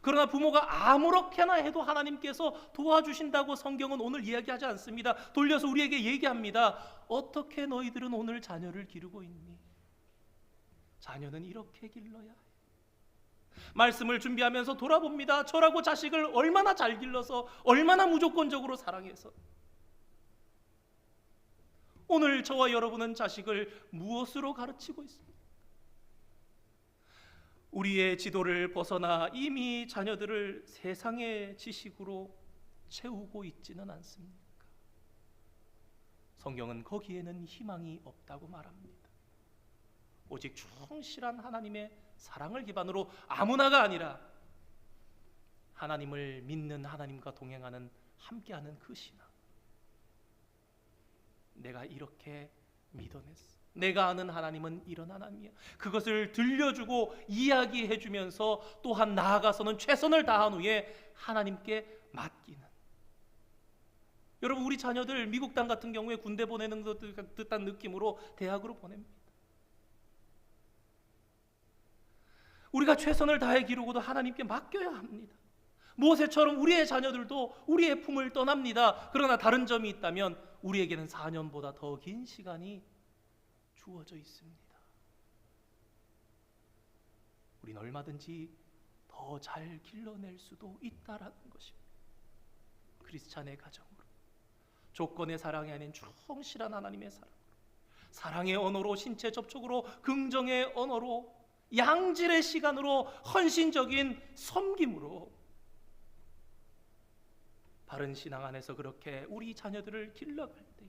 그러나 부모가 아무렇게나 해도 하나님께서 도와주신다고 성경은 오늘 이야기하지 않습니다. 돌려서 우리에게 얘기합니다. 어떻게 너희들은 오늘 자녀를 기르고 있니? 자녀는 이렇게 길러야 해. 말씀을 준비하면서 돌아봅니다. 저라고 자식을 얼마나 잘 길러서, 얼마나 무조건적으로 사랑해서. 오늘 저와 여러분은 자식을 무엇으로 가르치고 있습니까? 우리의 지도를 벗어나 이미 자녀들을 세상의 지식으로 채우고 있지는 않습니까? 성경은 거기에는 희망이 없다고 말합니다. 오직 충실한 하나님의 사랑을 기반으로, 아무나가 아니라 하나님을 믿는, 하나님과 동행하는, 함께하는 그 신앙. 내가 이렇게 믿어냈어. 내가 아는 하나님은 이런 하나님이야. 그것을 들려주고 이야기해주면서 또한 나아가서는 최선을 다한 후에 하나님께 맡기는. 여러분, 우리 자녀들 미국 땅 같은 경우에 군대 보내는 듯한 느낌으로 대학으로 보냅니다. 우리가 최선을 다해 기르고도 하나님께 맡겨야 합니다. 모세처럼 우리의 자녀들도 우리의 품을 떠납니다. 그러나 다른 점이 있다면 우리에게는 4년보다 더 긴 시간이 주어져 있습니다. 우린 얼마든지 더 잘 길러낼 수도 있다라는 것입니다. 크리스찬의 가정으로, 조건의 사랑이 아닌 충실한 하나님의 사랑으로, 사랑의 언어로, 신체 접촉으로, 긍정의 언어로, 양질의 시간으로, 헌신적인 섬김으로 바른 신앙 안에서 그렇게 우리 자녀들을 길러갈 때에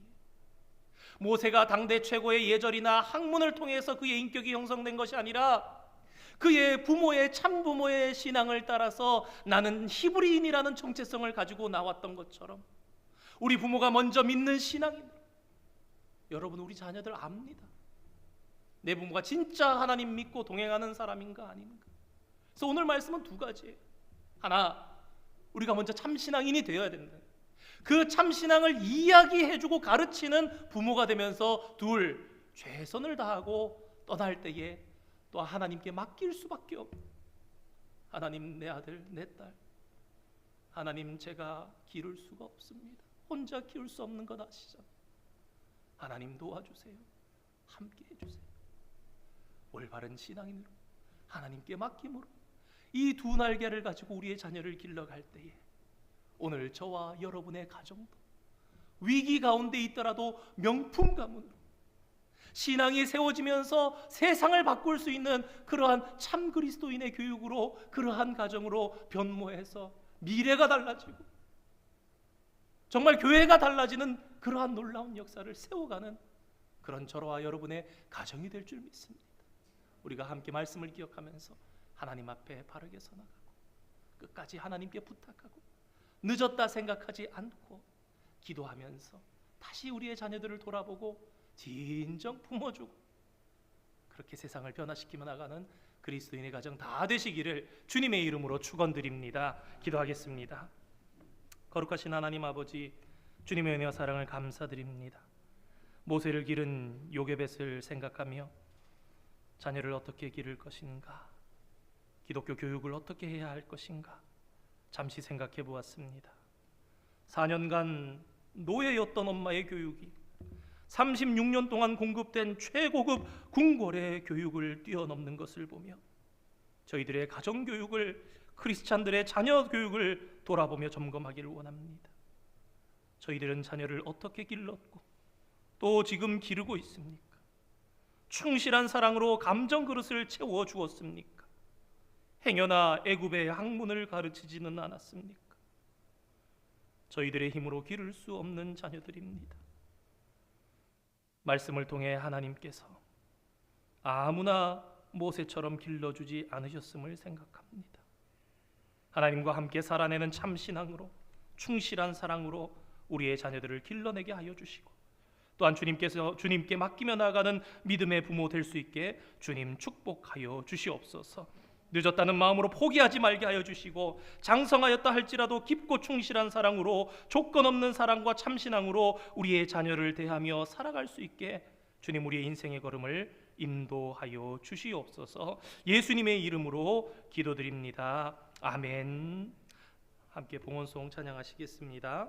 모세가 당대 최고의 예절이나 학문을 통해서 그의 인격이 형성된 것이 아니라 그의 부모의, 참부모의 신앙을 따라서 나는 히브리인이라는 정체성을 가지고 나왔던 것처럼 우리 부모가 먼저 믿는 신앙인, 여러분, 우리 자녀들 압니다. 내 부모가 진짜 하나님 믿고 동행하는 사람인가 아닌가. 그래서 오늘 말씀은 두 가지예요. 하나, 우리가 먼저 참신앙인이 되어야 된다. 그 참신앙을 이야기해주고 가르치는 부모가 되면서, 둘, 최선을 다하고 떠날 때에 또 하나님께 맡길 수밖에 없는, 하나님, 내 아들, 내 딸, 하나님, 제가 기를 수가 없습니다. 혼자 키울 수 없는 것 아시잖아요. 하나님 도와주세요. 함께 해주세요. 올바른 신앙인으로, 하나님께 맡김으로 이 두 날개를 가지고 우리의 자녀를 길러갈 때에 오늘 저와 여러분의 가정도 위기 가운데 있더라도 명품 가문으로 신앙이 세워지면서 세상을 바꿀 수 있는 그러한 참 그리스도인의 교육으로, 그러한 가정으로 변모해서 미래가 달라지고 정말 교회가 달라지는 그러한 놀라운 역사를 세워가는 그런 저와 여러분의 가정이 될 줄 믿습니다. 우리가 함께 말씀을 기억하면서 하나님 앞에 바르게 서나가고 끝까지 하나님께 부탁하고 늦었다 생각하지 않고 기도하면서 다시 우리의 자녀들을 돌아보고 진정 품어주고 그렇게 세상을 변화시키며 나가는 그리스도인의 가정 다 되시기를 주님의 이름으로 축원드립니다. 기도하겠습니다. 거룩하신 하나님 아버지, 주님의 은혜와 사랑을 감사드립니다. 모세를 기른 요게벳을 생각하며 자녀를 어떻게 기를 것인가, 기독교 교육을 어떻게 해야 할 것인가 잠시 생각해 보았습니다. 4년간 노예였던 엄마의 교육이 36년 동안 공급된 최고급 궁궐의 교육을 뛰어넘는 것을 보며 저희들의 가정교육을, 크리스찬들의 자녀 교육을 돌아보며 점검하기를 원합니다. 저희들은 자녀를 어떻게 길렀고 또 지금 기르고 있습니까? 충실한 사랑으로 감정 그릇을 채워 주었습니까? 행여나 애굽의 학문을 가르치지는 않았습니까? 저희들의 힘으로 기를 수 없는 자녀들입니다. 말씀을 통해 하나님께서 아무나 모세처럼 길러주지 않으셨음을 생각합니다. 하나님과 함께 살아내는 참 신앙으로, 충실한 사랑으로 우리의 자녀들을 길러내게 하여 주시고, 또한 주님께 맡기며 나아가는 믿음의 부모 될 수 있게 주님 축복하여 주시옵소서. 늦었다는 마음으로 포기하지 말게 하여 주시고, 장성하였다 할지라도 깊고 충실한 사랑으로, 조건 없는 사랑과 참신앙으로 우리의 자녀를 대하며 살아갈 수 있게 주님 우리의 인생의 걸음을 인도하여 주시옵소서. 예수님의 이름으로 기도드립니다. 아멘. 함께 봉헌송 찬양하시겠습니다.